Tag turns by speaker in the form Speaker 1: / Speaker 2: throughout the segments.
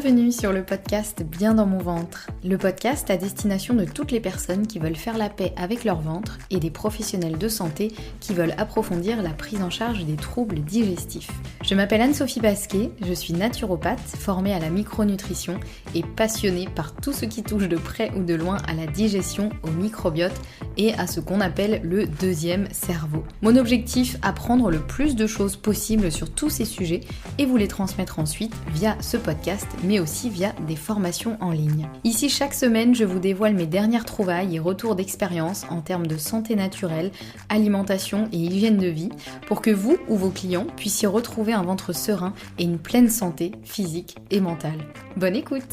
Speaker 1: Bienvenue sur le podcast Bien dans mon ventre, le podcast à destination de toutes les personnes qui veulent faire la paix avec leur ventre et des professionnels de santé qui veulent approfondir la prise en charge des troubles digestifs. Je m'appelle Anne-Sophie Basquet, je suis naturopathe, formée à la micronutrition et passionnée par tout ce qui touche de près ou de loin à la digestion, au microbiote et à ce qu'on appelle le deuxième cerveau. Mon objectif, apprendre le plus de choses possibles sur tous ces sujets et vous les transmettre ensuite via ce podcast, mais aussi via des formations en ligne. Ici, chaque semaine, je vous dévoile mes dernières trouvailles et retours d'expérience en termes de santé naturelle, alimentation et hygiène de vie, pour que vous ou vos clients puissiez retrouver un ventre serein et une pleine santé physique et mentale. Bonne écoute!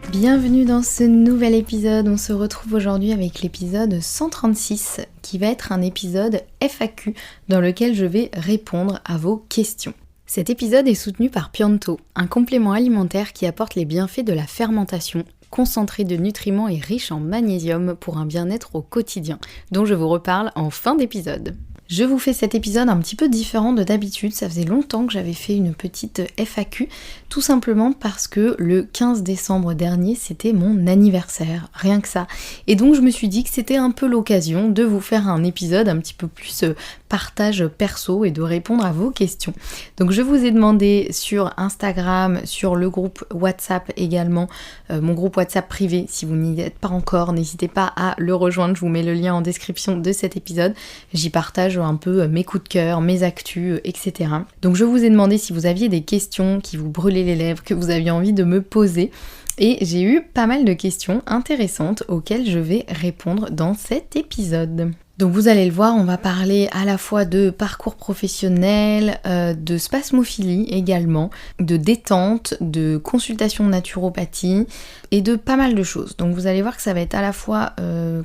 Speaker 1: Bienvenue dans ce nouvel épisode. On se retrouve aujourd'hui avec l'épisode 136 qui va être un épisode FAQ dans lequel je vais répondre à vos questions. Cet épisode est soutenu par Pianto, un complément alimentaire qui apporte les bienfaits de la fermentation, concentré de nutriments et riche en magnésium pour un bien-être au quotidien, dont je vous reparle en fin d'épisode. Je vous fais cet épisode un petit peu différent de d'habitude, ça faisait longtemps que j'avais fait une petite FAQ, tout simplement parce que le 15 décembre dernier c'était mon anniversaire, rien que ça. Et donc je me suis dit que c'était un peu l'occasion de vous faire un épisode un petit peu plus partage perso et de répondre à vos questions. Donc je vous ai demandé sur Instagram, sur le groupe WhatsApp également, mon groupe WhatsApp privé, si vous n'y êtes pas encore, n'hésitez pas à le rejoindre, je vous mets le lien en description de cet épisode, j'y partage un peu mes coups de cœur, mes actus, etc. Donc je vous ai demandé si vous aviez des questions qui vous brûlaient les lèvres, que vous aviez envie de me poser. Et j'ai eu pas mal de questions intéressantes auxquelles je vais répondre dans cet épisode. Donc vous allez le voir, on va parler à la fois de parcours professionnel, de spasmophilie également, de détente, de consultation de naturopathie et de pas mal de choses. Donc vous allez voir que ça va être à la fois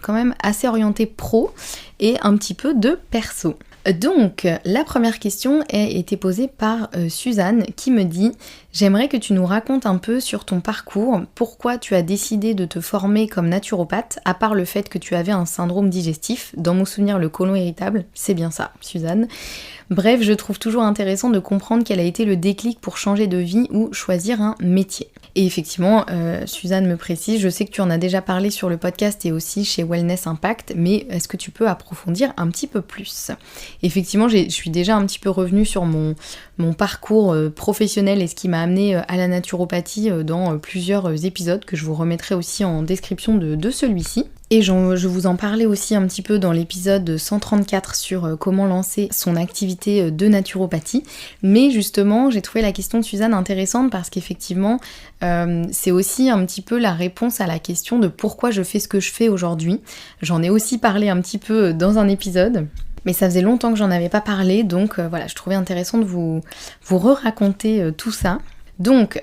Speaker 1: quand même assez orienté pro et un petit peu de perso. Donc, la première question a été posée par Suzanne qui me dit « J'aimerais que tu nous racontes un peu sur ton parcours, pourquoi tu as décidé de te former comme naturopathe, à part le fait que tu avais un syndrome digestif, dans mon souvenir le côlon irritable, c'est bien ça, Suzanne. Bref, je trouve toujours intéressant de comprendre quel a été le déclic pour changer de vie ou choisir un métier. » Et effectivement, Suzanne me précise, je sais que tu en as déjà parlé sur le podcast et aussi chez Wellness Impact, mais est-ce que tu peux approfondir un petit peu plus ? Effectivement, je suis déjà un petit peu revenue sur mon parcours professionnel et ce qui m'a amené à la naturopathie dans plusieurs épisodes que je vous remettrai aussi en description de celui-ci. Et je vous en parlais aussi un petit peu dans l'épisode 134 sur comment lancer son activité de naturopathie. Mais justement, j'ai trouvé la question de Suzanne intéressante parce qu'effectivement, c'est aussi un petit peu la réponse à la question de pourquoi je fais ce que je fais aujourd'hui. J'en ai aussi parlé un petit peu dans un épisode. Mais ça faisait longtemps que j'en avais pas parlé, donc voilà, je trouvais intéressant de vous re-raconter tout ça. Donc,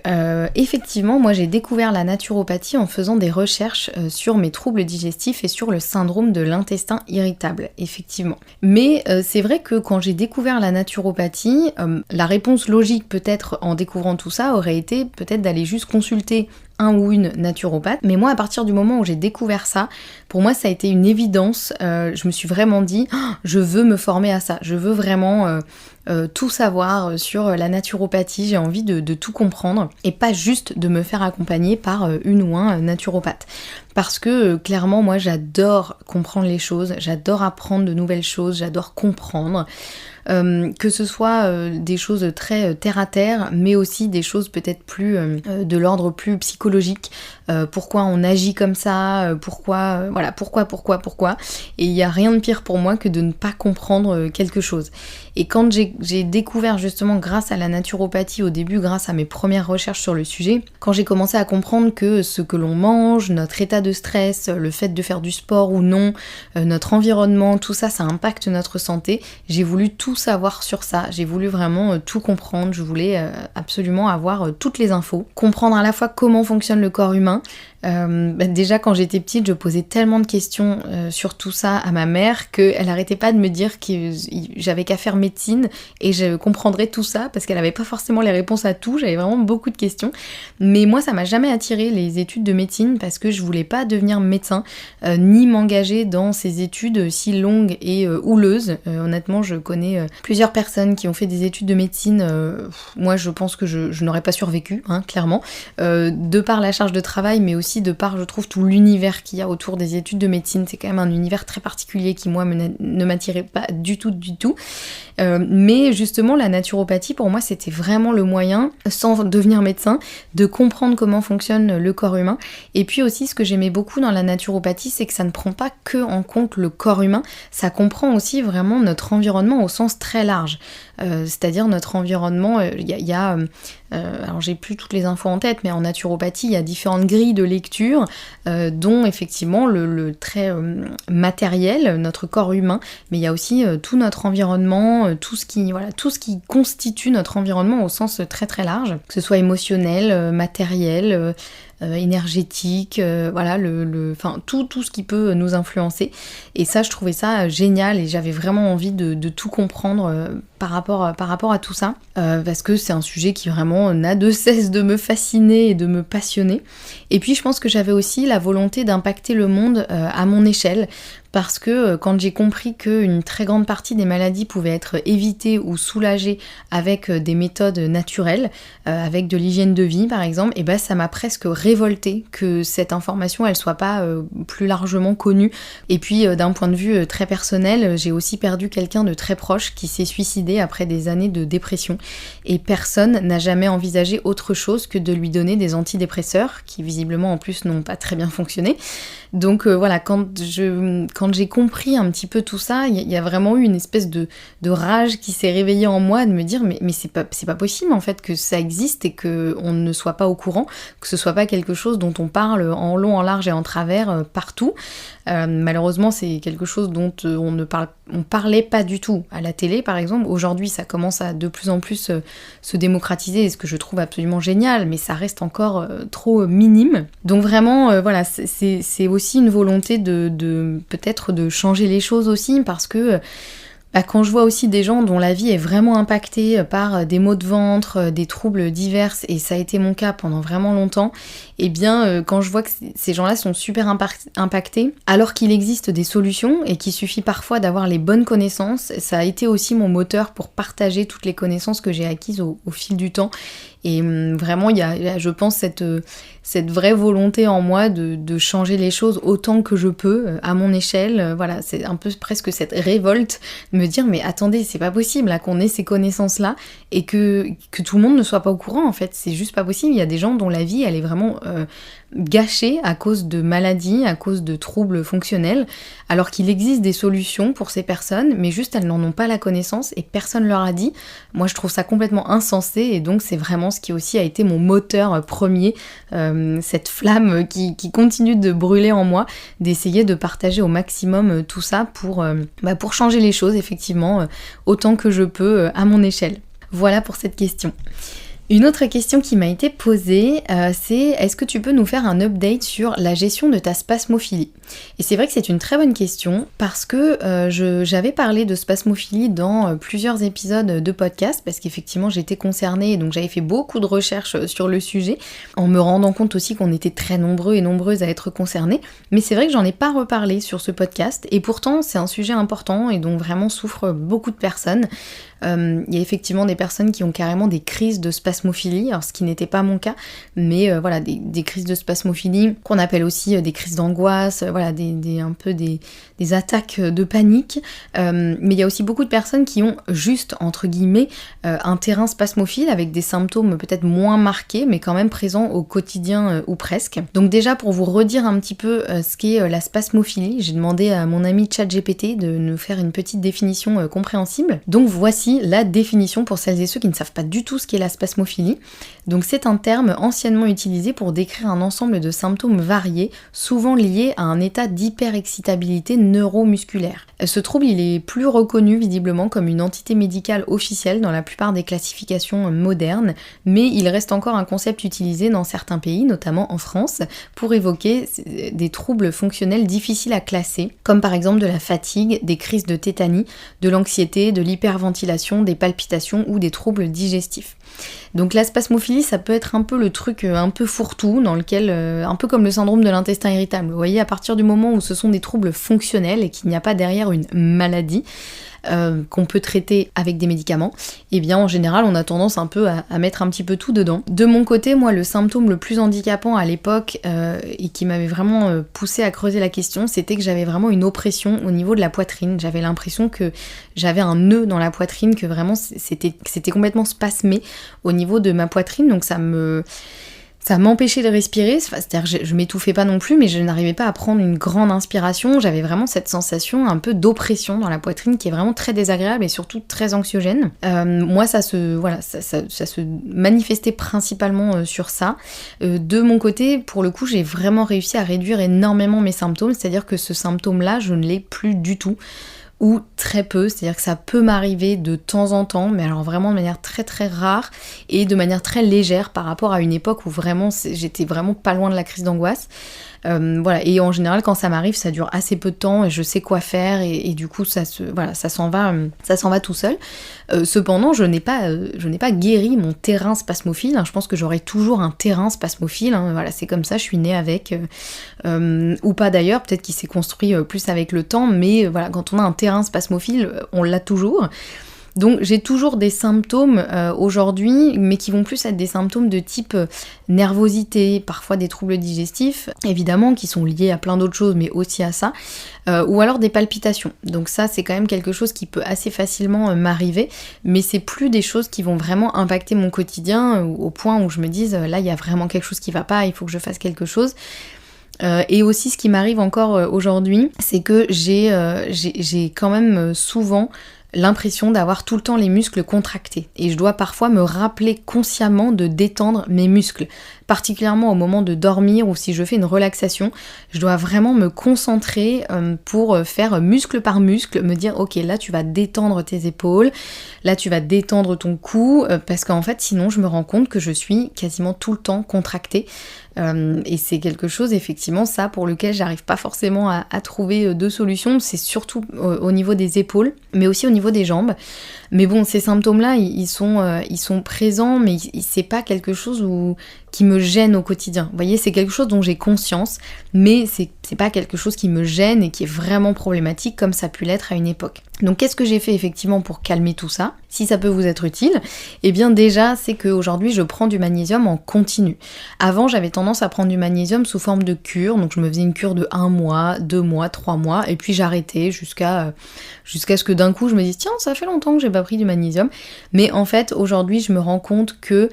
Speaker 1: effectivement, moi j'ai découvert la naturopathie en faisant des recherches sur mes troubles digestifs et sur le syndrome de l'intestin irritable, effectivement. Mais c'est vrai que quand j'ai découvert la naturopathie, la réponse logique peut-être en découvrant tout ça aurait été peut-être d'aller juste consulter un ou une naturopathe, mais moi à partir du moment où j'ai découvert ça, pour moi ça a été une évidence, je me suis vraiment dit je veux me former à ça, je veux vraiment tout savoir sur la naturopathie, j'ai envie de tout comprendre et pas juste de me faire accompagner par une ou un naturopathe. Parce que clairement moi j'adore comprendre les choses, j'adore apprendre de nouvelles choses, j'adore comprendre. Que ce soit des choses très terre à terre, mais aussi des choses peut-être plus de l'ordre plus psychologique. Pourquoi on agit comme ça, pourquoi. Et il n'y a rien de pire pour moi que de ne pas comprendre quelque chose. Et quand j'ai découvert justement grâce à la naturopathie au début, grâce à mes premières recherches sur le sujet, quand j'ai commencé à comprendre que ce que l'on mange, notre état de stress, le fait de faire du sport ou non, notre environnement, tout ça, ça impacte notre santé, j'ai voulu tout savoir sur ça, j'ai voulu vraiment tout comprendre, je voulais absolument avoir toutes les infos, comprendre à la fois comment fonctionne le corps humain, Déjà quand j'étais petite, je posais tellement de questions sur tout ça à ma mère qu'elle arrêtait pas de me dire que j'avais qu'à faire médecine et je comprendrais tout ça parce qu'elle avait pas forcément les réponses à tout, j'avais vraiment beaucoup de questions. Mais moi ça m'a jamais attiré les études de médecine parce que je voulais pas devenir médecin ni m'engager dans ces études si longues et houleuses. Honnêtement je connais plusieurs personnes qui ont fait des études de médecine, moi je pense que je n'aurais pas survécu, hein, clairement, de par la charge de travail mais aussi de par, je trouve, tout l'univers qu'il y a autour des études de médecine. C'est quand même un univers très particulier qui, moi, ne m'attirait pas du tout. Mais justement, la naturopathie, pour moi, c'était vraiment le moyen, sans devenir médecin, de comprendre comment fonctionne le corps humain. Et puis aussi, ce que j'aimais beaucoup dans la naturopathie, c'est que ça ne prend pas que en compte le corps humain, ça comprend aussi vraiment notre environnement au sens très large. C'est-à-dire notre environnement, alors j'ai plus toutes les infos en tête, mais en naturopathie, il y a différentes grilles de lecture, dont effectivement le trait matériel, notre corps humain, mais il y a aussi tout notre environnement, tout ce qui constitue notre environnement au sens très très large, que ce soit émotionnel, matériel, énergétique, tout ce qui peut nous influencer. Et ça, je trouvais ça génial et j'avais vraiment envie de tout comprendre par rapport à tout ça, parce que c'est un sujet qui vraiment n'a de cesse de me fasciner et de me passionner. Et puis je pense que j'avais aussi la volonté d'impacter le monde à mon échelle, parce que quand j'ai compris qu'une très grande partie des maladies pouvaient être évitées ou soulagées avec des méthodes naturelles, avec de l'hygiène de vie par exemple, et ça m'a presque révoltée que cette information elle soit pas plus largement connue. Et puis d'un point de vue très personnel, j'ai aussi perdu quelqu'un de très proche qui s'est suicidé après des années de dépression, et personne n'a jamais envisagé autre chose que de lui donner des antidépresseurs qui visiblement en plus n'ont pas très bien fonctionné. Donc voilà, quand j'ai compris un petit peu tout ça, il y a vraiment eu une espèce de rage qui s'est réveillée en moi, de me dire mais c'est pas possible en fait que ça existe et qu'on ne soit pas au courant, que ce soit pas quelque chose dont on parle en long, en large et en travers partout. Malheureusement c'est quelque chose dont on parlait pas du tout à la télé par exemple. Aujourd'hui ça commence à de plus en plus se démocratiser, ce que je trouve absolument génial, mais ça reste encore trop minime. Donc vraiment voilà, c'est aussi une volonté de peut-être de changer les choses aussi, parce que quand je vois aussi des gens dont la vie est vraiment impactée par des maux de ventre, des troubles divers, et ça a été mon cas pendant vraiment longtemps, et bien quand je vois que ces gens-là sont super impactés, alors qu'il existe des solutions et qu'il suffit parfois d'avoir les bonnes connaissances, ça a été aussi mon moteur pour partager toutes les connaissances que j'ai acquises au fil du temps. Et vraiment, il y a, je pense, cette vraie volonté en moi de changer les choses autant que je peux, à mon échelle. Voilà, c'est un peu presque cette révolte de me dire, mais attendez, c'est pas possible là, qu'on ait ces connaissances-là et que tout le monde ne soit pas au courant, en fait. C'est juste pas possible. Il y a des gens dont la vie, elle est vraiment gâchée à cause de maladies, à cause de troubles fonctionnels, alors qu'il existe des solutions pour ces personnes, mais juste elles n'en ont pas la connaissance et personne leur a dit. Moi, je trouve ça complètement insensé, et donc c'est vraiment ce qui aussi a été mon moteur premier, cette flamme qui continue de brûler en moi, d'essayer de partager au maximum tout ça pour changer les choses, effectivement, autant que je peux à mon échelle. Voilà pour cette question. Une autre question qui m'a été posée, c'est est-ce que tu peux nous faire un update sur la gestion de ta spasmophilie ? Et c'est vrai que c'est une très bonne question parce que j'avais parlé de spasmophilie dans plusieurs épisodes de podcast, parce qu'effectivement j'étais concernée et donc j'avais fait beaucoup de recherches sur le sujet en me rendant compte aussi qu'on était très nombreux et nombreuses à être concernés, mais c'est vrai que j'en ai pas reparlé sur ce podcast, et pourtant c'est un sujet important et dont vraiment souffrent beaucoup de personnes. Il y a effectivement des personnes qui ont carrément des crises de spasmophilie, alors ce qui n'était pas mon cas, mais voilà, des crises de spasmophilie qu'on appelle aussi des crises d'angoisse, voilà, des attaques de panique, mais il y a aussi beaucoup de personnes qui ont juste, entre guillemets, un terrain spasmophile avec des symptômes peut-être moins marqués, mais quand même présents au quotidien ou presque. Donc déjà, pour vous redire un petit peu ce qu'est la spasmophilie, j'ai demandé à mon ami ChatGPT de nous faire une petite définition compréhensible. Donc voici aussi la définition pour celles et ceux qui ne savent pas du tout ce qu'est la spasmophilie. Donc c'est un terme anciennement utilisé pour décrire un ensemble de symptômes variés, souvent liés à un état d'hyperexcitabilité neuromusculaire. Ce trouble, il est plus reconnu visiblement comme une entité médicale officielle dans la plupart des classifications modernes, mais il reste encore un concept utilisé dans certains pays, notamment en France, pour évoquer des troubles fonctionnels difficiles à classer, comme par exemple de la fatigue, des crises de tétanie, de l'anxiété, de l'hyperventilation, des palpitations ou des troubles digestifs. Donc la spasmophilie, ça peut être un peu le truc un peu fourre-tout, dans lequel, un peu comme le syndrome de l'intestin irritable. Vous voyez, à partir du moment où ce sont des troubles fonctionnels et qu'il n'y a pas derrière une maladie, qu'on peut traiter avec des médicaments, et bien en général on a tendance un peu à mettre un petit peu tout dedans. De mon côté, moi le symptôme le plus handicapant à l'époque et qui m'avait vraiment poussé à creuser la question, c'était que j'avais vraiment une oppression au niveau de la poitrine. J'avais l'impression que j'avais un nœud dans la poitrine, que vraiment c'était complètement spasmé au niveau de ma poitrine, donc ça m'empêchait de respirer, c'est-à-dire je m'étouffais pas non plus, mais je n'arrivais pas à prendre une grande inspiration. J'avais vraiment cette sensation un peu d'oppression dans la poitrine qui est vraiment très désagréable et surtout très anxiogène. Moi, ça se manifestait principalement sur ça. De mon côté, pour le coup, j'ai vraiment réussi à réduire énormément mes symptômes, c'est-à-dire que ce symptôme-là, je ne l'ai plus du tout. Ou très peu, c'est-à-dire que ça peut m'arriver de temps en temps, mais alors vraiment de manière très très rare et de manière très légère par rapport à une époque où vraiment j'étais vraiment pas loin de la crise d'angoisse. Voilà, et en général quand ça m'arrive ça dure assez peu de temps et je sais quoi faire et du coup ça s'en va tout seul. Cependant je n'ai pas guéri mon terrain spasmophile, hein. Je pense que j'aurai toujours un terrain spasmophile, hein. Voilà, c'est comme ça, je suis née avec, ou pas d'ailleurs, peut-être qu'il s'est construit plus avec le temps, mais voilà, quand on a un terrain spasmophile, on l'a toujours. Donc j'ai toujours des symptômes aujourd'hui, mais qui vont plus être des symptômes de type nervosité, parfois des troubles digestifs, évidemment, qui sont liés à plein d'autres choses, mais aussi à ça, ou alors des palpitations. Donc ça, c'est quand même quelque chose qui peut assez facilement m'arriver, mais c'est plus des choses qui vont vraiment impacter mon quotidien, au point où je me dise, là, il y a vraiment quelque chose qui va pas, il faut que je fasse quelque chose. Et aussi, ce qui m'arrive encore aujourd'hui, c'est que j'ai quand même souvent l'impression d'avoir tout le temps les muscles contractés. Et je dois parfois me rappeler consciemment de détendre mes muscles. Particulièrement au moment de dormir ou si je fais une relaxation, je dois vraiment me concentrer pour faire muscle par muscle, me dire ok, là tu vas détendre tes épaules, là tu vas détendre ton cou, parce qu'en fait sinon je me rends compte que je suis quasiment tout le temps contractée. Et c'est quelque chose effectivement ça pour lequel j'arrive pas forcément à trouver de solution, c'est surtout au niveau des épaules, mais aussi au niveau des jambes. Mais bon, ces symptômes-là, ils sont présents, mais c'est pas quelque chose qui me gêne au quotidien. Vous voyez, c'est quelque chose dont j'ai conscience, mais c'est pas quelque chose qui me gêne et qui est vraiment problématique comme ça a pu l'être à une époque. Donc qu'est-ce que j'ai fait effectivement pour calmer tout ça ? Si ça peut vous être utile, eh bien déjà, c'est qu'aujourd'hui, je prends du magnésium en continu. Avant, j'avais tendance à prendre du magnésium sous forme de cure, donc je me faisais une cure de 1 mois, 2 mois, 3 mois, et puis j'arrêtais jusqu'à ce que d'un coup, je me dise, tiens, ça fait longtemps que j'ai pas pris du magnésium. Mais en fait, aujourd'hui, je me rends compte que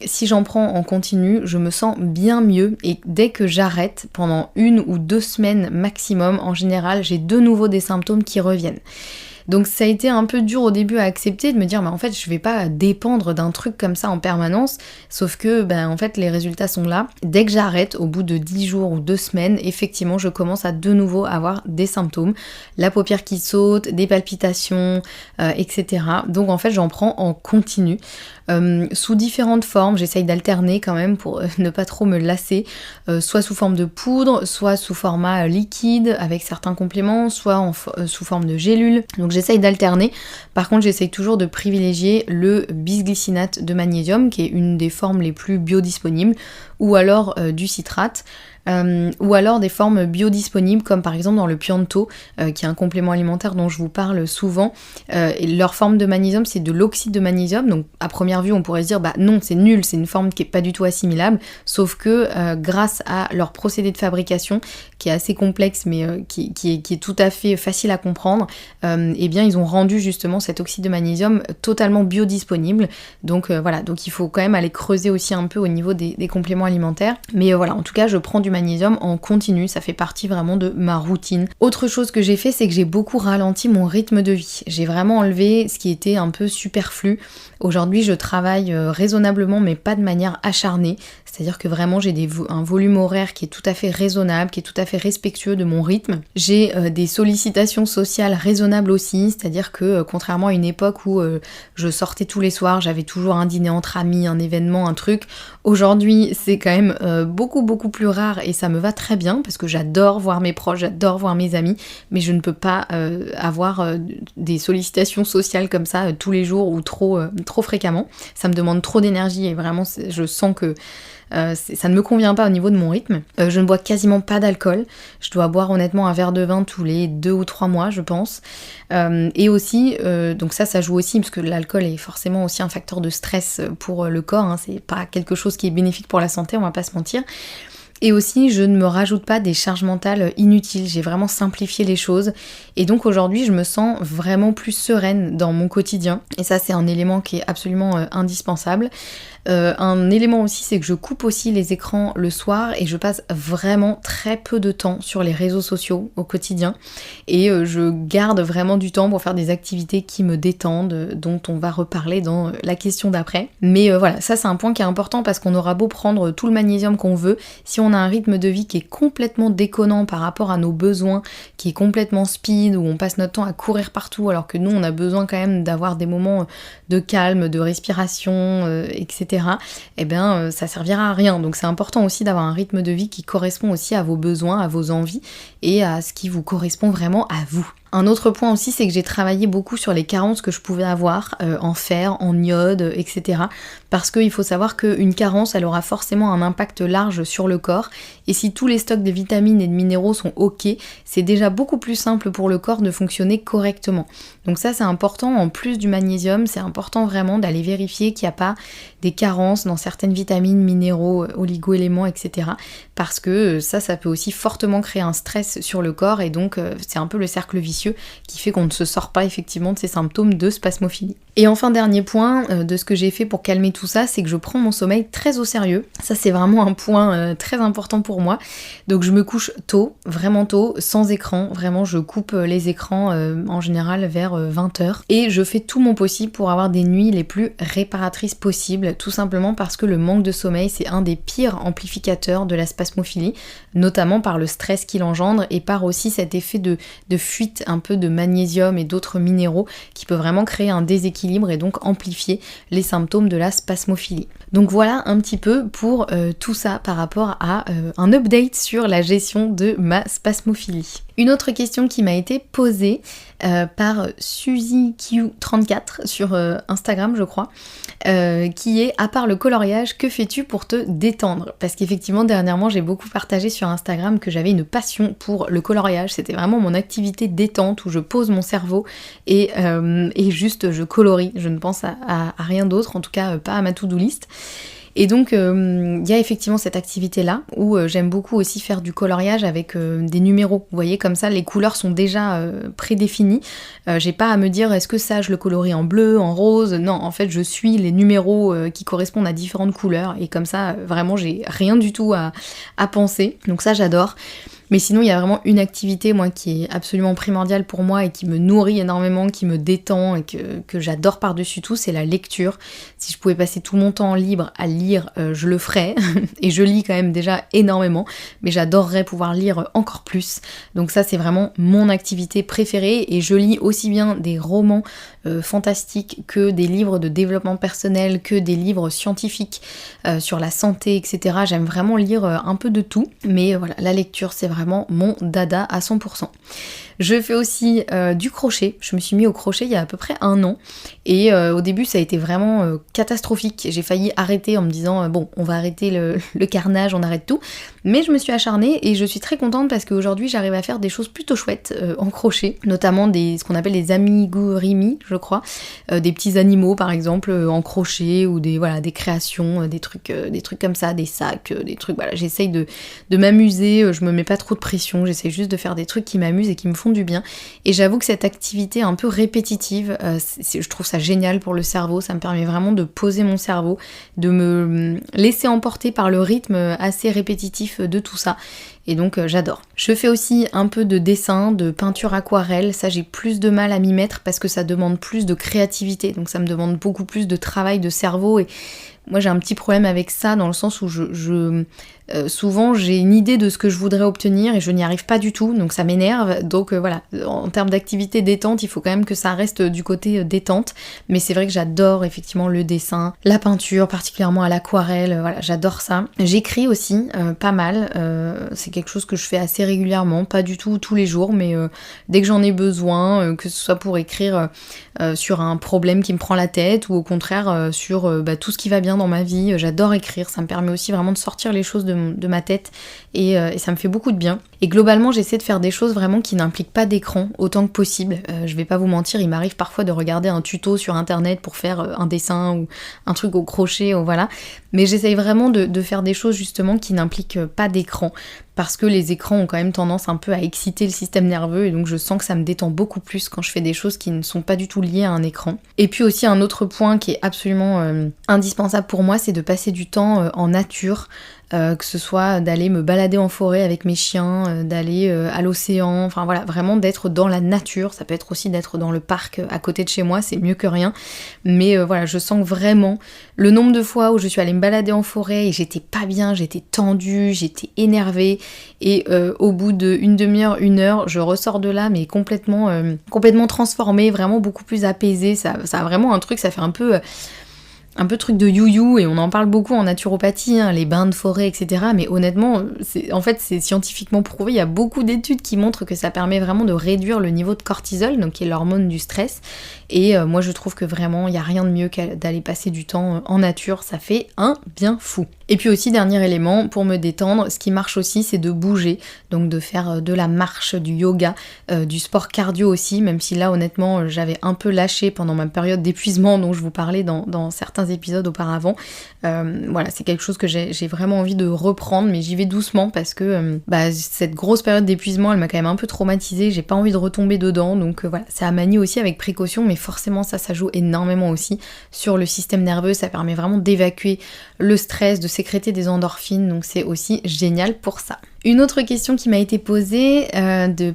Speaker 1: si j'en prends en continu, je me sens bien mieux, et dès que j'arrête, pendant 1 ou 2 semaines maximum, en général, j'ai de nouveau des symptômes qui reviennent. Donc ça a été un peu dur au début à accepter, de me dire mais en fait je vais pas dépendre d'un truc comme ça en permanence, sauf que en fait les résultats sont là. Dès que j'arrête, au bout de 10 jours ou 2 semaines, effectivement je commence à de nouveau avoir des symptômes, la paupière qui saute, des palpitations, etc. Donc en fait j'en prends en continu. Sous différentes formes, j'essaye d'alterner quand même pour ne pas trop me lasser, soit sous forme de poudre, soit sous format liquide avec certains compléments, soit sous forme de gélule. Donc j'essaye d'alterner. Par contre, j'essaye toujours de privilégier le bisglycinate de magnésium, qui est une des formes les plus biodisponibles, ou alors du citrate. Ou alors des formes biodisponibles comme par exemple dans le Pianto, qui est un complément alimentaire dont je vous parle souvent. Et leur forme de magnésium, c'est de l'oxyde de magnésium. Donc à première vue on pourrait se dire bah non, c'est nul, c'est une forme qui est pas du tout assimilable, sauf que grâce à leur procédé de fabrication qui est assez complexe mais qui est tout à fait facile à comprendre, et bien ils ont rendu justement cet oxyde de magnésium totalement biodisponible. Donc voilà, donc il faut quand même aller creuser aussi un peu au niveau des compléments alimentaire. Mais voilà, en tout cas, je prends du magnésium en continu, ça fait partie vraiment de ma routine. Autre chose que j'ai fait, c'est que j'ai beaucoup ralenti mon rythme de vie. J'ai vraiment enlevé ce qui était un peu superflu. Aujourd'hui, je travaille raisonnablement, mais pas de manière acharnée. C'est-à-dire que vraiment, j'ai un volume horaire qui est tout à fait raisonnable, qui est tout à fait respectueux de mon rythme. J'ai des sollicitations sociales raisonnables aussi, c'est-à-dire que contrairement à une époque où je sortais tous les soirs, j'avais toujours un dîner entre amis, un événement, un truc. Aujourd'hui, c'est quand même beaucoup plus rare et ça me va très bien parce que j'adore voir mes proches, j'adore voir mes amis, mais je ne peux pas avoir des sollicitations sociales comme ça tous les jours ou trop fréquemment. Ça me demande trop d'énergie et vraiment, je sens que ça ne me convient pas au niveau de mon rythme. Je ne bois quasiment pas d'alcool. Je dois boire honnêtement un verre de vin tous les 2 ou 3 mois, je pense. Et aussi, donc ça joue aussi, parce que l'alcool est forcément aussi un facteur de stress pour le corps. Hein. C'est pas quelque chose qui est bénéfique pour la santé, on va pas se mentir. Et aussi, je ne me rajoute pas des charges mentales inutiles, j'ai vraiment simplifié les choses. Et donc aujourd'hui, je me sens vraiment plus sereine dans mon quotidien. Et ça, c'est un élément qui est absolument indispensable. Un élément aussi, c'est que je coupe aussi les écrans le soir et je passe vraiment très peu de temps sur les réseaux sociaux au quotidien. Et je garde vraiment du temps pour faire des activités qui me détendent, dont on va reparler dans la question d'après. Mais voilà, ça c'est un point qui est important parce qu'on aura beau prendre tout le magnésium qu'on veut, si on a un rythme de vie qui est complètement déconnant par rapport à nos besoins, qui est complètement speed, où on passe notre temps à courir partout, alors que nous on a besoin quand même d'avoir des moments de calme, de respiration, etc. Eh bien ça servira à rien. Donc c'est important aussi d'avoir un rythme de vie qui correspond aussi à vos besoins, à vos envies et à ce qui vous correspond vraiment à vous. Un autre point aussi, c'est que j'ai travaillé beaucoup sur les carences que je pouvais avoir en fer, en iode, etc. Parce qu'il faut savoir qu'une carence, elle aura forcément un impact large sur le corps. Et si tous les stocks de vitamines et de minéraux sont ok, c'est déjà beaucoup plus simple pour le corps de fonctionner correctement. Donc ça, c'est important. En plus du magnésium, c'est important vraiment d'aller vérifier qu'il n'y a pas des carences dans certaines vitamines, minéraux, oligo-éléments, etc. Parce que ça peut aussi fortement créer un stress sur le corps. Et donc, c'est un peu le cercle vicieux qui fait qu'on ne se sort pas effectivement de ces symptômes de spasmophilie. Et enfin, dernier point de ce que j'ai fait pour calmer tout ça, c'est que je prends mon sommeil très au sérieux. Ça, c'est vraiment un point très important pour moi. Donc je me couche tôt, vraiment tôt, sans écran. Vraiment, je coupe les écrans en général vers 20h. Et je fais tout mon possible pour avoir des nuits les plus réparatrices possibles, tout simplement parce que le manque de sommeil, c'est un des pires amplificateurs de la spasmophilie, notamment par le stress qu'il engendre et par aussi cet effet de fuite un peu de magnésium et d'autres minéraux qui peut vraiment créer un déséquilibre et donc amplifier les symptômes de la spasmophilie. Donc voilà un petit peu pour tout ça par rapport à un update sur la gestion de ma spasmophilie. Une autre question qui m'a été posée par SuzyQ34 sur Instagram, je crois, qui est: à part le coloriage, que fais-tu pour te détendre? Parce qu'effectivement, dernièrement, j'ai beaucoup partagé sur Instagram que j'avais une passion pour le coloriage. C'était vraiment mon activité détente où je pose mon cerveau et juste je colorie. Je ne pense à rien d'autre, en tout cas pas à ma to-do list. Et donc il y a effectivement cette activité-là où j'aime beaucoup aussi faire du coloriage avec des numéros. Vous voyez, comme ça les couleurs sont déjà prédéfinies. J'ai pas à me dire est-ce que ça je le colorie en bleu, en rose. Non, en fait je suis les numéros qui correspondent à différentes couleurs et comme ça vraiment j'ai rien du tout à penser. Donc ça j'adore. Mais sinon, il y a vraiment une activité, moi, qui est absolument primordiale pour moi et qui me nourrit énormément, qui me détend et que j'adore par-dessus tout, c'est la lecture. Si je pouvais passer tout mon temps libre à lire, je le ferais. Et je lis quand même déjà énormément, mais j'adorerais pouvoir lire encore plus. Donc ça, c'est vraiment mon activité préférée et je lis aussi bien des romans fantastiques que des livres de développement personnel, que des livres scientifiques sur la santé, etc. J'aime vraiment lire un peu de tout, mais voilà, la lecture, c'est vraiment mon dada à 100%. Je fais aussi du crochet. Je me suis mis au crochet il y a à peu près 1 an et au début ça a été vraiment catastrophique. J'ai failli arrêter en me disant bon, on va arrêter le carnage, on arrête tout. Mais je me suis acharnée et je suis très contente parce qu'aujourd'hui j'arrive à faire des choses plutôt chouettes en crochet, notamment ce qu'on appelle des amigurumi, je crois, des petits animaux par exemple en crochet ou des créations, des trucs comme ça, des sacs, des trucs. Voilà, j'essaye de m'amuser, je me mets pas trop de pression, j'essaie juste de faire des trucs qui m'amusent et qui me font du bien. Et j'avoue que cette activité un peu répétitive, je trouve ça ça génial pour le cerveau, ça me permet vraiment de poser mon cerveau, de me laisser emporter par le rythme assez répétitif de tout ça. Et donc j'adore. Je fais aussi un peu de dessin, de peinture aquarelle, ça j'ai plus de mal à m'y mettre parce que ça demande plus de créativité, donc ça me demande beaucoup plus de travail de cerveau et moi j'ai un petit problème avec ça dans le sens où souvent j'ai une idée de ce que je voudrais obtenir et je n'y arrive pas du tout, donc ça m'énerve. Donc voilà, en termes d'activité détente, il faut quand même que ça reste du côté détente, mais c'est vrai que j'adore effectivement le dessin, la peinture, particulièrement à l'aquarelle, voilà, j'adore ça. J'écris aussi pas mal, c'est quelque chose que je fais assez régulièrement, pas du tout tous les jours, mais dès que j'en ai besoin, que ce soit pour écrire sur un problème qui me prend la tête ou au contraire sur tout ce qui va bien dans ma vie, j'adore écrire, ça me permet aussi vraiment de sortir les choses de ma tête et ça me fait beaucoup de bien. Et globalement j'essaie de faire des choses vraiment qui n'impliquent pas d'écran autant que possible. Je vais pas vous mentir, il m'arrive parfois de regarder un tuto sur internet pour faire un dessin ou un truc au crochet ou voilà, mais j'essaye vraiment de faire des choses justement qui n'impliquent pas d'écran parce que les écrans ont quand même tendance un peu à exciter le système nerveux et donc je sens que ça me détend beaucoup plus quand je fais des choses qui ne sont pas du tout liées à un écran. Et puis aussi un autre point qui est absolument indispensable pour moi, c'est de passer du temps en nature, que ce soit d'aller me balader en forêt avec mes chiens, d'aller à l'océan, enfin voilà, vraiment d'être dans la nature. Ça peut être aussi d'être dans le parc à côté de chez moi, c'est mieux que rien, mais voilà, je sens vraiment le nombre de fois où je suis allée me balader en forêt et j'étais pas bien, j'étais tendue, j'étais énervée et au bout d'une demi-heure, une heure, je ressors de là mais complètement transformée, vraiment beaucoup plus apaisée. Ça a vraiment un truc, ça fait un peu truc de you-you, et on en parle beaucoup en naturopathie, hein, les bains de forêt, etc. Mais honnêtement, c'est scientifiquement prouvé, il y a beaucoup d'études qui montrent que ça permet vraiment de réduire le niveau de cortisol, donc qui est l'hormone du stress. Et moi je trouve que vraiment, il n'y a rien de mieux d'aller passer du temps en nature, ça fait un bien fou. Et puis aussi, dernier élément, pour me détendre, ce qui marche aussi, c'est de bouger, donc de faire de la marche, du yoga, du sport cardio aussi, même si là, honnêtement, j'avais un peu lâché pendant ma période d'épuisement dont je vous parlais dans certains épisodes auparavant. Voilà, c'est quelque chose que j'ai vraiment envie de reprendre, mais j'y vais doucement parce que cette grosse période d'épuisement, elle m'a quand même un peu traumatisée, j'ai pas envie de retomber dedans, donc voilà, ça a manié aussi avec précaution, mais forcément ça joue énormément aussi sur le système nerveux, ça permet vraiment d'évacuer le stress, de sécréter des endorphines, donc c'est aussi génial pour ça. Une autre question qui m'a été posée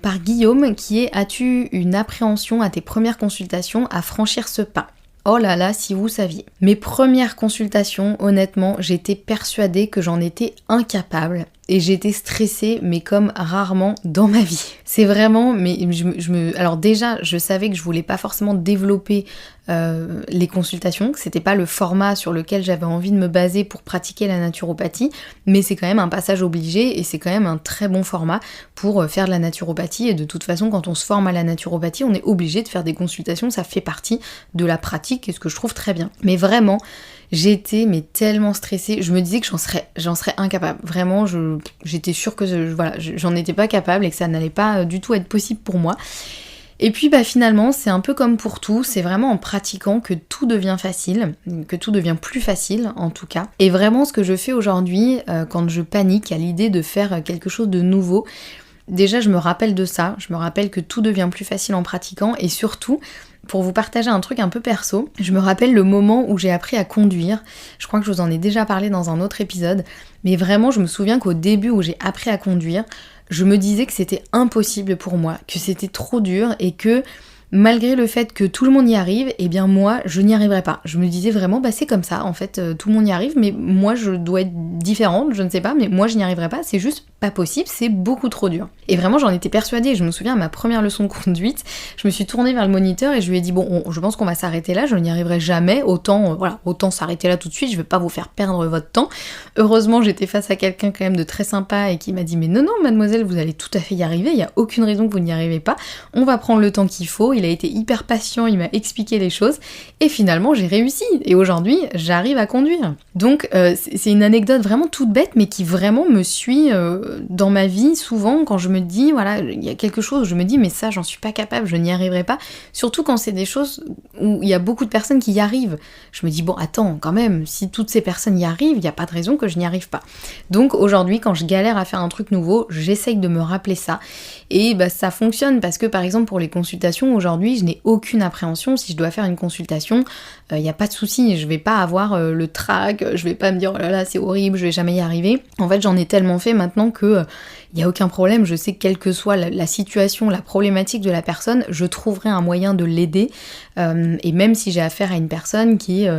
Speaker 1: par Guillaume qui est: as-tu une appréhension à tes premières consultations à franchir ce pas ? Oh là là, si vous saviez. Mes premières consultations, honnêtement, j'étais persuadée que j'en étais incapable. Et j'étais stressée, mais comme rarement dans ma vie. C'est vraiment, mais alors déjà, je savais que je voulais pas forcément développer les consultations, que c'était pas le format sur lequel j'avais envie de me baser pour pratiquer la naturopathie, mais c'est quand même un passage obligé et c'est quand même un très bon format pour faire de la naturopathie. Et de toute façon, quand on se forme à la naturopathie, on est obligé de faire des consultations, ça fait partie de la pratique, et ce que je trouve très bien. Mais vraiment, j'étais tellement stressée, je me disais que j'en serais incapable. Vraiment, j'étais sûre que j'en étais pas capable et que ça n'allait pas du tout être possible pour moi. Et puis finalement, c'est un peu comme pour tout, c'est vraiment en pratiquant que tout devient facile, que tout devient plus facile en tout cas. Et vraiment ce que je fais aujourd'hui, quand je panique à l'idée de faire quelque chose de nouveau, déjà je me rappelle de ça, je me rappelle que tout devient plus facile en pratiquant, et surtout, pour vous partager un truc un peu perso, je me rappelle le moment où j'ai appris à conduire. Je crois que je vous en ai déjà parlé dans un autre épisode, mais vraiment je me souviens qu'au début où j'ai appris à conduire, je me disais que c'était impossible pour moi, que c'était trop dur et que malgré le fait que tout le monde y arrive, eh bien moi je n'y arriverais pas. Je me disais vraiment c'est comme ça, en fait tout le monde y arrive, mais moi je dois être différente, je ne sais pas, mais moi je n'y arriverai pas, c'est juste pas possible, c'est beaucoup trop dur. Et vraiment j'en étais persuadée. Je me souviens à ma première leçon de conduite, je me suis tournée vers le moniteur et je lui ai dit je pense qu'on va s'arrêter là, je n'y arriverai jamais, autant s'arrêter là tout de suite, je vais pas vous faire perdre votre temps. Heureusement j'étais face à quelqu'un quand même de très sympa et qui m'a dit mais non mademoiselle, vous allez tout à fait y arriver, il y a aucune raison que vous n'y arrivez pas, on va prendre le temps qu'il faut. Il a été hyper patient, il m'a expliqué les choses et finalement j'ai réussi et aujourd'hui j'arrive à conduire. Donc c'est une anecdote vraiment toute bête mais qui vraiment me suit dans ma vie, souvent, quand je me dis, voilà, il y a quelque chose, je me dis, mais ça, j'en suis pas capable, je n'y arriverai pas. Surtout quand c'est des choses où il y a beaucoup de personnes qui y arrivent. Je me dis, bon, attends, quand même, si toutes ces personnes y arrivent, il n'y a pas de raison que je n'y arrive pas. Donc aujourd'hui, quand je galère à faire un truc nouveau, j'essaye de me rappeler ça. Et bah, ça fonctionne parce que, par exemple, pour les consultations, aujourd'hui, je n'ai aucune appréhension. Si je dois faire une consultation, il n'y a pas de souci, je vais pas avoir le trac, je vais pas me dire, oh là là, c'est horrible, je vais jamais y arriver. En fait, j'en ai tellement fait maintenant que il n'y a aucun problème, je sais que quelle que soit la situation, la problématique de la personne, je trouverai un moyen de l'aider. Et même si j'ai affaire à une personne qui est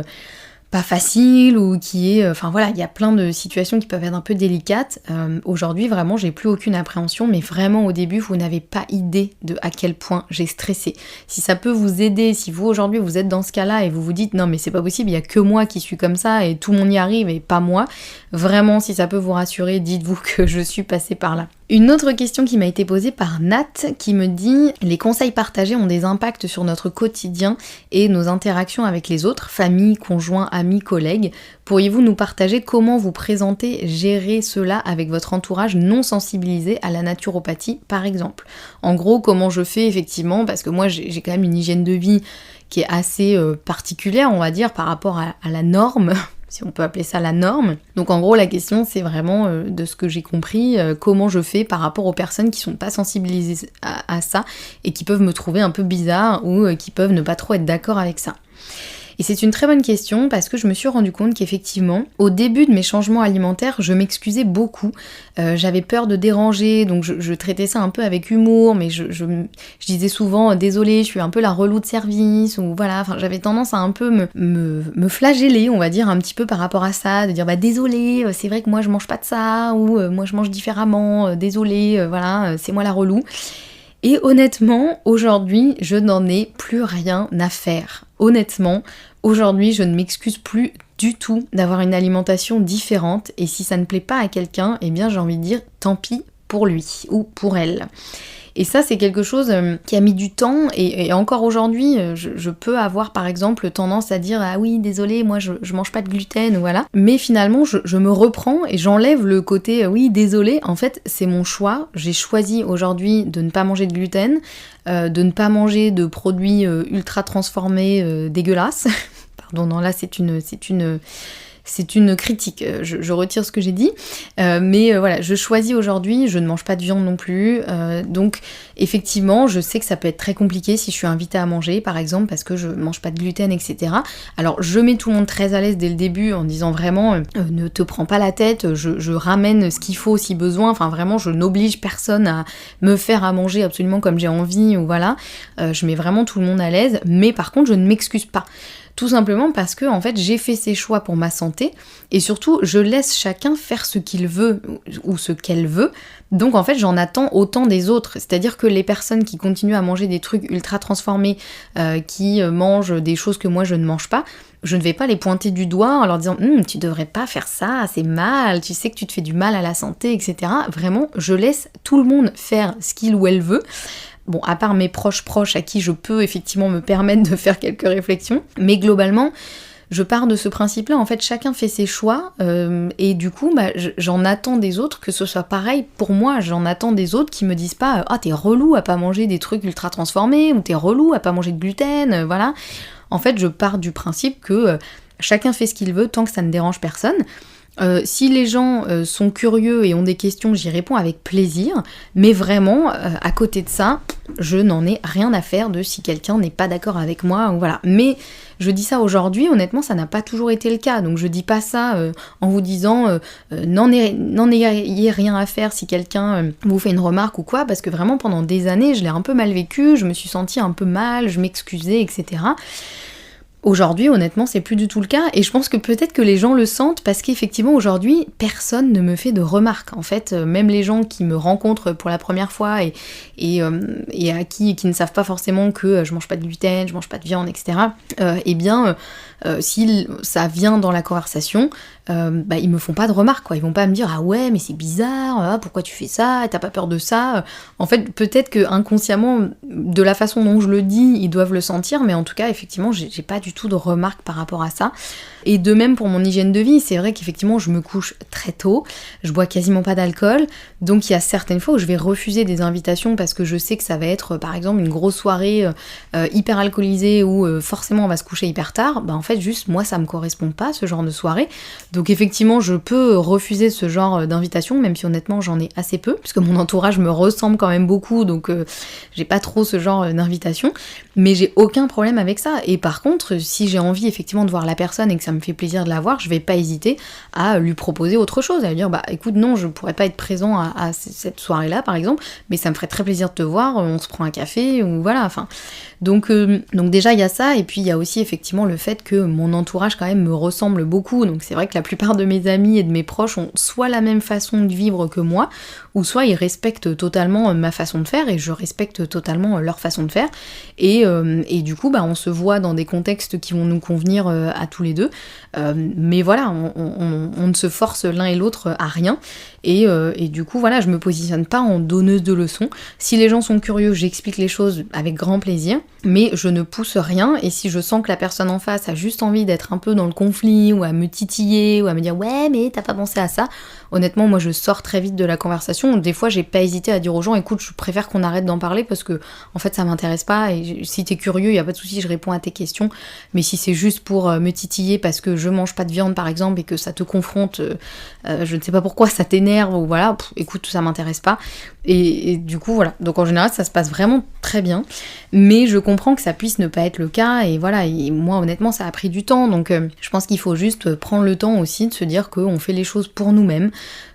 Speaker 1: pas facile ou qui est... Enfin voilà, il y a plein de situations qui peuvent être un peu délicates. Aujourd'hui, vraiment, j'ai plus aucune appréhension, mais vraiment au début, vous n'avez pas idée de à quel point j'ai stressé. Si ça peut vous aider, si vous aujourd'hui vous êtes dans ce cas-là et vous vous dites non mais c'est pas possible, il y a que moi qui suis comme ça et tout le monde y arrive et pas moi, vraiment si ça peut vous rassurer, dites-vous que je suis passée par là. Une autre question qui m'a été posée par Nat qui me dit « Les conseils partagés ont des impacts sur notre quotidien et nos interactions avec les autres, famille, conjoints, amis, collègues. Pourriez-vous nous partager comment vous présentez, gérer cela avec votre entourage non sensibilisé à la naturopathie par exemple ?» En gros, comment je fais effectivement, parce que moi j'ai quand même une hygiène de vie qui est assez particulière, on va dire, par rapport à la norme, si on peut appeler ça la norme. Donc en gros la question c'est vraiment de ce que j'ai compris, comment je fais par rapport aux personnes qui sont pas sensibilisées à ça et qui peuvent me trouver un peu bizarre ou qui peuvent ne pas trop être d'accord avec ça. Et c'est une très bonne question parce que je me suis rendu compte qu'effectivement, au début de mes changements alimentaires, je m'excusais beaucoup. J'avais peur de déranger, donc je traitais ça un peu avec humour, mais je disais souvent désolée, je suis un peu la relou de service, ou voilà, enfin j'avais tendance à un peu me flageller, on va dire, un petit peu par rapport à ça, de dire bah désolée, c'est vrai que moi je mange pas de ça, ou moi je mange différemment, désolée, voilà, c'est moi la relou. Et honnêtement, aujourd'hui, je n'en ai plus rien à faire. Honnêtement, aujourd'hui, je ne m'excuse plus du tout d'avoir une alimentation différente. Et si ça ne plaît pas à quelqu'un, eh bien j'ai envie de dire tant pis pour lui ou pour elle. Et ça, c'est quelque chose qui a mis du temps, et encore aujourd'hui, je peux avoir par exemple tendance à dire ah oui, désolé, moi je mange pas de gluten, voilà. Mais finalement, je me reprends et j'enlève le côté oui, désolé. En fait, c'est mon choix. J'ai choisi aujourd'hui de ne pas manger de gluten, de ne pas manger de produits ultra transformés dégueulasses. Pardon, non, là c'est une critique, je retire ce que j'ai dit, mais voilà, je choisis aujourd'hui, je ne mange pas de viande non plus, donc effectivement, je sais que ça peut être très compliqué si je suis invitée à manger, par exemple, parce que je mange pas de gluten, etc. Alors, je mets tout le monde très à l'aise dès le début en disant vraiment, ne te prends pas la tête, je ramène ce qu'il faut si besoin, enfin vraiment, je n'oblige personne à me faire à manger absolument comme j'ai envie, ou voilà, je mets vraiment tout le monde à l'aise, mais par contre, je ne m'excuse pas. Tout simplement parce que en fait j'ai fait ces choix pour ma santé et surtout je laisse chacun faire ce qu'il veut ou ce qu'elle veut. Donc en fait j'en attends autant des autres. C'est-à-dire que les personnes qui continuent à manger des trucs ultra transformés, qui mangent des choses que moi je ne mange pas, je ne vais pas les pointer du doigt en leur disant tu devrais pas faire ça, c'est mal, tu sais que tu te fais du mal à la santé, etc. Vraiment, je laisse tout le monde faire ce qu'il ou elle veut. Bon, à part mes proches à qui je peux effectivement me permettre de faire quelques réflexions, mais globalement, je pars de ce principe-là, en fait, chacun fait ses choix, et du coup, bah, j'en attends des autres que ce soit pareil pour moi, j'en attends des autres qui me disent pas « Ah, t'es relou à pas manger des trucs ultra transformés » ou « T'es relou à pas manger de gluten », voilà. En fait, je pars du principe que chacun fait ce qu'il veut tant que ça ne dérange personne. Si les gens sont curieux et ont des questions, j'y réponds avec plaisir, mais vraiment, à côté de ça, je n'en ai rien à faire de si quelqu'un n'est pas d'accord avec moi, ou voilà. Mais je dis ça aujourd'hui, honnêtement, ça n'a pas toujours été le cas, donc je dis pas ça en vous disant n'en ayez rien à faire si quelqu'un vous fait une remarque ou quoi, parce que vraiment pendant des années, je l'ai un peu mal vécu, je me suis sentie un peu mal, je m'excusais, etc. Aujourd'hui, honnêtement, c'est plus du tout le cas, et je pense que peut-être que les gens le sentent parce qu'effectivement, aujourd'hui, personne ne me fait de remarques. En fait, même les gens qui me rencontrent pour la première fois et à qui ne savent pas forcément que je mange pas de gluten, je mange pas de viande, etc., si ça vient dans la conversation, ils me font pas de remarques, quoi. Ils vont pas me dire « Ah ouais, mais c'est bizarre, pourquoi tu fais ça, t'as pas peur de ça ?» En fait, peut-être que inconsciemment, de la façon dont je le dis, ils doivent le sentir, mais en tout cas, effectivement, j'ai pas du tout de remarques par rapport à ça. Et de même pour mon hygiène de vie, c'est vrai qu'effectivement je me couche très tôt, je bois quasiment pas d'alcool, donc il y a certaines fois où je vais refuser des invitations parce que je sais que ça va être par exemple une grosse soirée hyper alcoolisée où forcément on va se coucher hyper tard, bah en fait juste moi ça me correspond pas ce genre de soirée, donc effectivement je peux refuser ce genre d'invitation, même si honnêtement j'en ai assez peu, puisque mon entourage me ressemble quand même beaucoup, donc j'ai pas trop ce genre d'invitation, mais j'ai aucun problème avec ça. Et par contre, si j'ai envie effectivement de voir la personne et que ça me fait plaisir de la voir, je vais pas hésiter à lui proposer autre chose, à lui dire bah écoute non, je pourrais pas être présent à cette soirée-là par exemple, mais ça me ferait très plaisir de te voir, on se prend un café ou voilà, enfin. Donc déjà il y a ça, et puis il y a aussi effectivement le fait que mon entourage quand même me ressemble beaucoup, donc c'est vrai que la plupart de mes amis et de mes proches ont soit la même façon de vivre que moi, ou soit ils respectent totalement ma façon de faire et je respecte totalement leur façon de faire, et du coup bah on se voit dans des contextes qui vont nous convenir à tous les deux, mais voilà, on ne se force l'un et l'autre à rien, et du coup voilà, je me positionne pas en donneuse de leçons. Si les gens sont curieux, j'explique les choses avec grand plaisir, mais je ne pousse rien, et si je sens que la personne en face a juste envie d'être un peu dans le conflit, ou à me titiller, ou à me dire ouais mais t'as pas pensé à ça, honnêtement moi je sors très vite de la conversation. Des fois j'ai pas hésité à dire aux gens écoute je préfère qu'on arrête d'en parler parce que en fait ça m'intéresse pas, et si t'es curieux y a pas de souci, je réponds à tes questions, mais si c'est juste pour me titiller parce que je mange pas de viande par exemple et que ça te confronte, je ne sais pas pourquoi, ça t'énerve ou voilà, écoute ça m'intéresse pas, et du coup voilà, donc en général ça se passe vraiment très bien, mais je comprends que ça puisse ne pas être le cas, et voilà, et moi honnêtement ça a pris du temps, donc je pense qu'il faut juste prendre le temps aussi de se dire qu'on fait les choses pour nous-mêmes,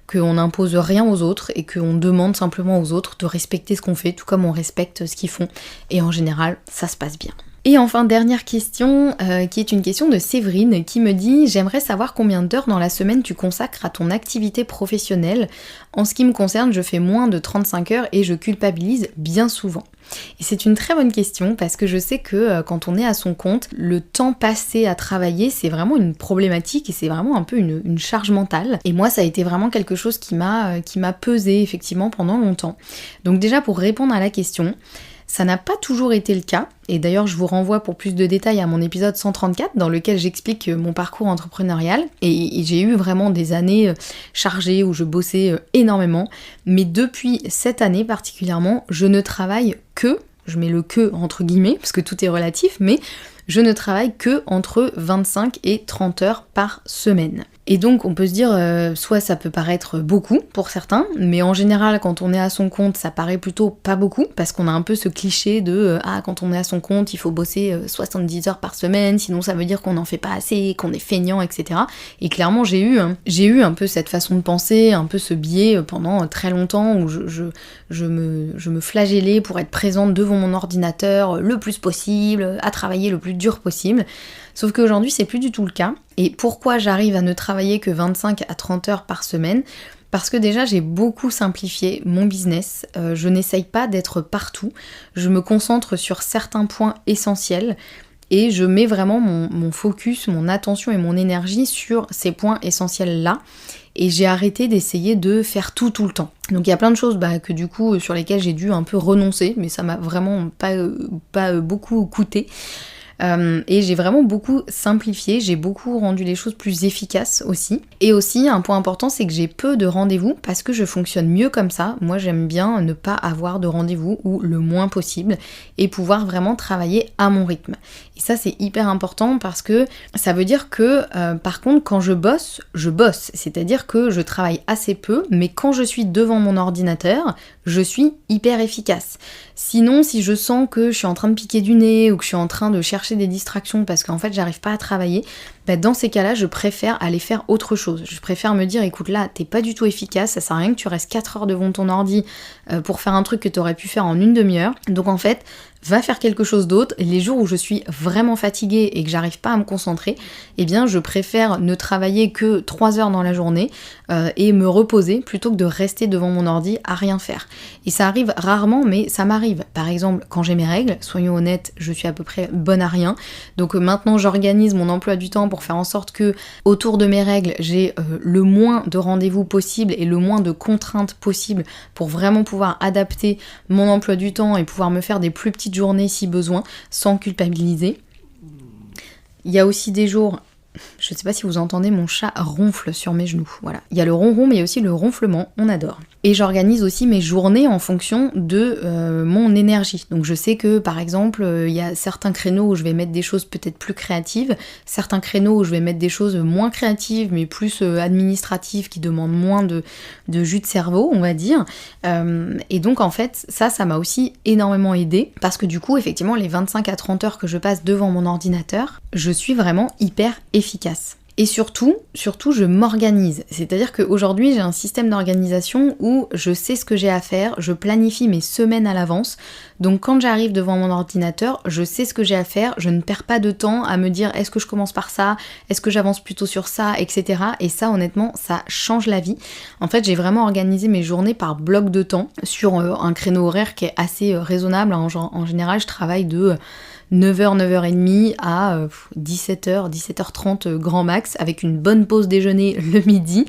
Speaker 1: qu'on n'impose rien aux autres et qu'on demande simplement aux autres de respecter ce qu'on fait, tout comme on respecte ce qu'ils font, et en général ça se passe bien. Et enfin, dernière question, qui est une question de Séverine, qui me dit « J'aimerais savoir combien d'heures dans la semaine tu consacres à ton activité professionnelle. En ce qui me concerne, je fais moins de 35 heures et je culpabilise bien souvent. » Et c'est une très bonne question parce que je sais que quand on est à son compte, le temps passé à travailler, c'est vraiment une problématique et c'est vraiment un peu une charge mentale. Et moi, ça a été vraiment quelque chose qui m'a pesé effectivement pendant longtemps. Donc déjà, pour répondre à la question, ça n'a pas toujours été le cas, et d'ailleurs je vous renvoie pour plus de détails à mon épisode 134 dans lequel j'explique mon parcours entrepreneurial, et j'ai eu vraiment des années chargées où je bossais énormément, mais depuis cette année particulièrement, je ne travaille que, je mets le que entre guillemets, parce que tout est relatif, mais je ne travaille que entre 25 et 30 heures par semaine. Et donc on peut se dire, soit ça peut paraître beaucoup pour certains, mais en général quand on est à son compte ça paraît plutôt pas beaucoup, parce qu'on a un peu ce cliché de quand on est à son compte il faut bosser 70 heures par semaine, sinon ça veut dire qu'on n'en fait pas assez, qu'on est feignant, etc. Et clairement j'ai eu un peu cette façon de penser, un peu ce biais pendant très longtemps où je me flagellais pour être présente devant mon ordinateur le plus possible, à travailler le plus dur possible. Sauf qu'aujourd'hui, c'est plus du tout le cas. Et pourquoi j'arrive à ne travailler que 25 à 30 heures par semaine ? Parce que déjà, j'ai beaucoup simplifié mon business. Je n'essaye pas d'être partout. Je me concentre sur certains points essentiels. Et je mets vraiment mon focus, mon attention et mon énergie sur ces points essentiels-là. Et j'ai arrêté d'essayer de faire tout le temps. Donc il y a plein de choses que du coup sur lesquelles j'ai dû un peu renoncer, mais ça m'a vraiment pas beaucoup coûté. Et j'ai vraiment beaucoup simplifié, j'ai beaucoup rendu les choses plus efficaces aussi. Et aussi, un point important, c'est que j'ai peu de rendez-vous parce que je fonctionne mieux comme ça. Moi, j'aime bien ne pas avoir de rendez-vous ou le moins possible et pouvoir vraiment travailler à mon rythme. Et ça, c'est hyper important parce que ça veut dire que, par contre, quand je bosse. C'est-à-dire que je travaille assez peu, mais quand je suis devant mon ordinateur, je suis hyper efficace. Sinon, si je sens que je suis en train de piquer du nez ou que je suis en train de chercher des distractions parce qu'en fait j'arrive pas à travailler, dans ces cas-là, je préfère aller faire autre chose. Je préfère me dire, écoute là, t'es pas du tout efficace, ça sert à rien que tu restes 4 heures devant ton ordi pour faire un truc que t'aurais pu faire en une demi-heure. Donc en fait, va faire quelque chose d'autre. Les jours où je suis vraiment fatiguée et que j'arrive pas à me concentrer, eh bien je préfère ne travailler que 3 heures dans la journée et me reposer plutôt que de rester devant mon ordi à rien faire. Et ça arrive rarement, mais ça m'arrive. Par exemple, quand j'ai mes règles, soyons honnêtes, je suis à peu près bonne à rien. Donc maintenant j'organise mon emploi du temps pour faire en sorte que autour de mes règles, j'ai le moins de rendez-vous possible et le moins de contraintes possible pour vraiment pouvoir adapter mon emploi du temps et pouvoir me faire des plus petites journées si besoin, sans culpabiliser. Il y a aussi des jours Je sais pas si vous entendez, mon chat ronfle sur mes genoux, voilà. Il y a le ronron mais il y a aussi le ronflement, on adore. Et j'organise aussi mes journées en fonction de mon énergie. Donc je sais que par exemple, il y a certains créneaux où je vais mettre des choses peut-être plus créatives, certains créneaux où je vais mettre des choses moins créatives mais plus administratives qui demandent moins de jus de cerveau, on va dire. Et donc en fait, ça m'a aussi énormément aidé parce que du coup, effectivement, les 25 à 30 heures que je passe devant mon ordinateur, je suis vraiment hyper efficace. Et surtout, je m'organise. C'est-à-dire qu'aujourd'hui, j'ai un système d'organisation où je sais ce que j'ai à faire, je planifie mes semaines à l'avance. Donc quand j'arrive devant mon ordinateur, je sais ce que j'ai à faire, je ne perds pas de temps à me dire est-ce que je commence par ça, est-ce que j'avance plutôt sur ça, etc. Et ça, honnêtement, ça change la vie. En fait, j'ai vraiment organisé mes journées par bloc de temps sur un créneau horaire qui est assez raisonnable. En général, je travaille de 9h, 9h30 à 17h, 17h30 grand max, avec une bonne pause déjeuner le midi.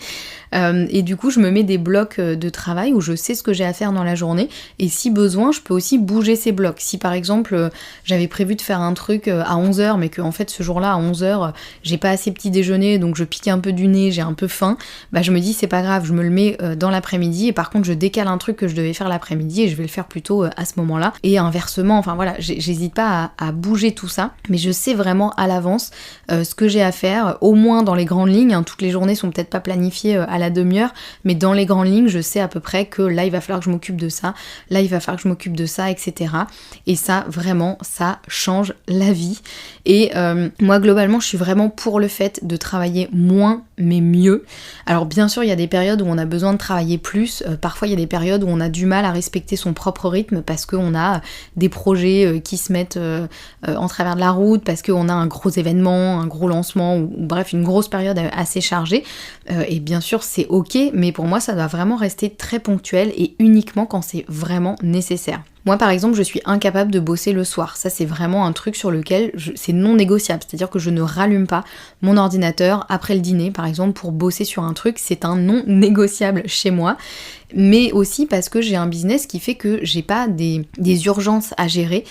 Speaker 1: Et du coup, je me mets des blocs de travail où je sais ce que j'ai à faire dans la journée. Et si besoin, je peux aussi bouger ces blocs. Si par exemple, j'avais prévu de faire un truc à 11h, mais que en fait ce jour-là, à 11h, j'ai pas assez petit déjeuner, donc je pique un peu du nez, j'ai un peu faim, bah je me dis c'est pas grave, je me le mets dans l'après-midi. Et par contre, je décale un truc que je devais faire l'après-midi et je vais le faire plutôt à ce moment-là. Et inversement, enfin voilà, j'hésite pas à bouger tout ça, mais je sais vraiment à l'avance ce que j'ai à faire, au moins dans les grandes lignes, hein. Toutes les journées sont peut-être pas planifiées à la demi-heure, mais dans les grandes lignes, je sais à peu près que là il va falloir que je m'occupe de ça, là il va falloir que je m'occupe de ça, etc. Et ça, vraiment, ça change la vie. Et moi, globalement, je suis vraiment pour le fait de travailler moins, mais mieux. Alors bien sûr, il y a des périodes où on a besoin de travailler plus, parfois il y a des périodes où on a du mal à respecter son propre rythme parce qu'on a des projets qui se mettent en travers de la route, parce qu'on a un gros événement, un gros lancement, ou bref, une grosse période assez chargée. Et bien sûr, c'est ok, mais pour moi, ça doit vraiment rester très ponctuel et uniquement quand c'est vraiment nécessaire. Moi par exemple, je suis incapable de bosser le soir. Ça c'est vraiment un truc sur lequel c'est non négociable. C'est-à-dire que je ne rallume pas mon ordinateur après le dîner par exemple pour bosser sur un truc. C'est un non négociable chez moi. Mais aussi parce que j'ai un business qui fait que j'ai pas des urgences à gérer.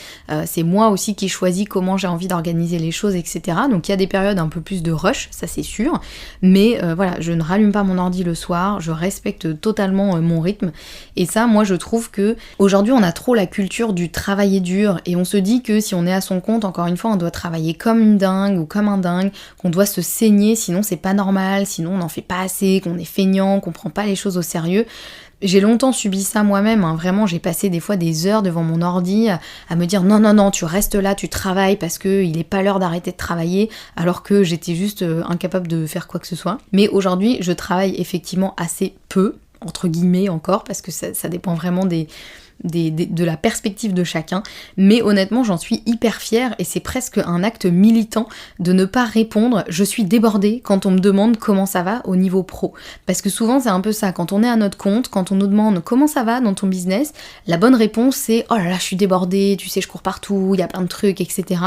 Speaker 1: C'est moi aussi qui choisis comment j'ai envie d'organiser les choses, etc. Donc il y a des périodes un peu plus de rush, ça c'est sûr. Mais voilà, je ne rallume pas mon ordi le soir, je respecte totalement mon rythme. Et ça, moi je trouve que aujourd'hui on a trop la culture du travailler dur et on se dit que si on est à son compte, encore une fois, on doit travailler comme une dingue ou comme un dingue, qu'on doit se saigner, sinon c'est pas normal, sinon on n'en fait pas assez, qu'on est feignant, qu'on prend pas les choses au sérieux. J'ai longtemps subi ça moi-même, hein. Vraiment j'ai passé des fois des heures devant mon ordi à me dire non, tu restes là, tu travailles parce que il est pas l'heure d'arrêter de travailler, alors que j'étais juste incapable de faire quoi que ce soit. Mais aujourd'hui je travaille effectivement assez peu, entre guillemets encore, parce que ça dépend vraiment de la perspective de chacun, mais honnêtement j'en suis hyper fière et c'est presque un acte militant de ne pas répondre je suis débordée quand on me demande comment ça va au niveau pro, parce que souvent c'est un peu ça, quand on est à notre compte, quand on nous demande comment ça va dans ton business, la bonne réponse c'est oh là là je suis débordée, tu sais je cours partout, il y a plein de trucs, etc.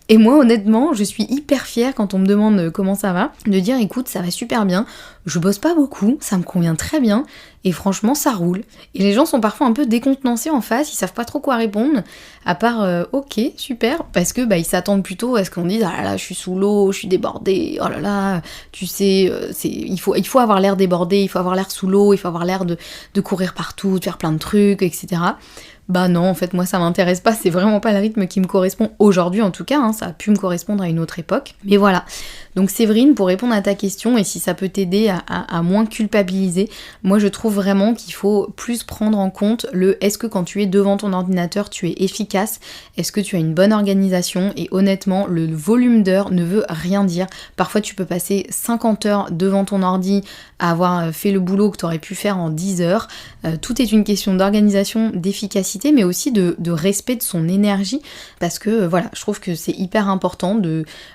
Speaker 1: Et moi honnêtement je suis hyper fière quand on me demande comment ça va, de dire écoute ça va super bien, je bosse pas beaucoup, ça me convient très bien et franchement ça roule. Et les gens sont parfois un peu décontenancés en face, ils savent pas trop quoi répondre, à part ok super, parce que ils s'attendent plutôt à ce qu'on dise ah là là je suis sous l'eau, je suis débordée, oh là là, tu sais, il faut avoir l'air débordé, il faut avoir l'air sous l'eau, il faut avoir l'air de courir partout, de faire plein de trucs, etc. Bah non, en fait, moi ça m'intéresse pas, c'est vraiment pas le rythme qui me correspond aujourd'hui en tout cas, hein, ça a pu me correspondre à une autre époque. Mais voilà, donc Séverine, pour répondre à ta question, et si ça peut t'aider à moins culpabiliser, moi je trouve vraiment qu'il faut plus prendre en compte le est-ce que quand tu es devant ton ordinateur, tu es efficace, est-ce que tu as une bonne organisation, et honnêtement, le volume d'heures ne veut rien dire. Parfois tu peux passer 50 heures devant ton ordi à avoir fait le boulot que tu aurais pu faire en 10 heures. Tout est une question d'organisation, d'efficacité, mais aussi de respect de son énergie, parce que voilà, je trouve que c'est hyper important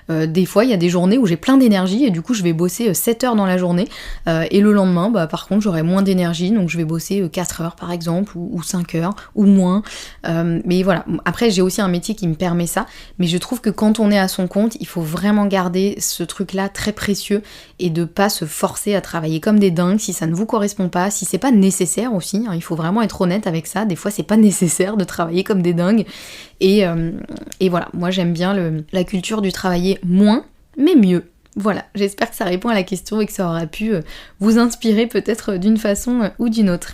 Speaker 1: des fois il y a des journées où j'ai plein d'énergie et du coup je vais bosser 7 heures dans la journée et le lendemain par contre j'aurai moins d'énergie, donc je vais bosser 4 heures par exemple ou 5 heures ou moins, mais voilà, après j'ai aussi un métier qui me permet ça, mais je trouve que quand on est à son compte, il faut vraiment garder ce truc là très précieux et de pas se forcer à travailler comme des dingues si ça ne vous correspond pas, si c'est pas nécessaire aussi, hein, il faut vraiment être honnête avec ça, des fois c'est pas nécessaire de travailler comme des dingues et voilà, moi j'aime bien la culture du travailler moins mais mieux. Voilà, j'espère que ça répond à la question et que ça aura pu vous inspirer peut-être d'une façon ou d'une autre.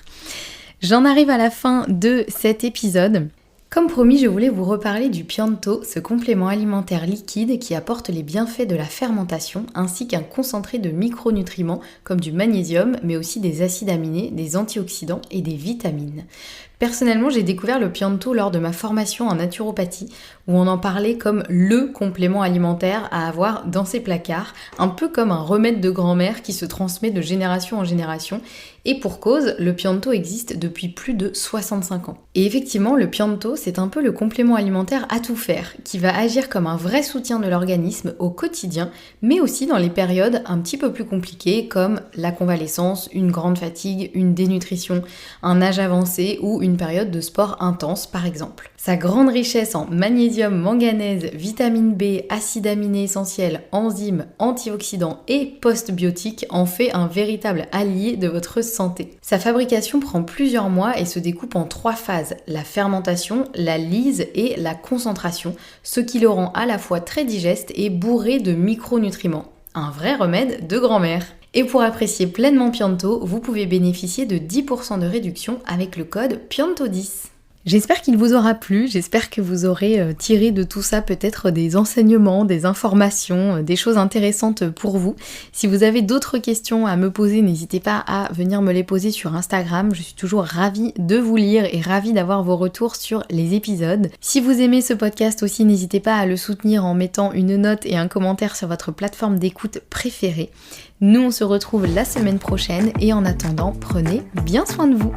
Speaker 1: J'en arrive à la fin de cet épisode. Comme promis, je voulais vous reparler du Pianto, ce complément alimentaire liquide qui apporte les bienfaits de la fermentation ainsi qu'un concentré de micronutriments comme du magnésium, mais aussi des acides aminés, des antioxydants et des vitamines. Personnellement, j'ai découvert le Pianto lors de ma formation en naturopathie où on en parlait comme le complément alimentaire à avoir dans ses placards, un peu comme un remède de grand-mère qui se transmet de génération en génération. Et pour cause, le Pianto existe depuis plus de 65 ans. Et effectivement, le Pianto, c'est un peu le complément alimentaire à tout faire, qui va agir comme un vrai soutien de l'organisme au quotidien, mais aussi dans les périodes un petit peu plus compliquées comme la convalescence, une grande fatigue, une dénutrition, un âge avancé ou une période de sport intense par exemple. Sa grande richesse en magnésium, manganèse, vitamine B, acides aminés essentiels, enzymes, antioxydants et postbiotiques en fait un véritable allié de votre santé. Sa fabrication prend plusieurs mois et se découpe en 3 phases, la fermentation, la lyse et la concentration, ce qui le rend à la fois très digeste et bourré de micronutriments. Un vrai remède de grand-mère. Et pour apprécier pleinement Pianto, vous pouvez bénéficier de 10% de réduction avec le code Pianto10. J'espère qu'il vous aura plu, j'espère que vous aurez tiré de tout ça peut-être des enseignements, des informations, des choses intéressantes pour vous. Si vous avez d'autres questions à me poser, n'hésitez pas à venir me les poser sur Instagram. Je suis toujours ravie de vous lire et ravie d'avoir vos retours sur les épisodes. Si vous aimez ce podcast aussi, n'hésitez pas à le soutenir en mettant une note et un commentaire sur votre plateforme d'écoute préférée. Nous, on se retrouve la semaine prochaine et en attendant, prenez bien soin de vous.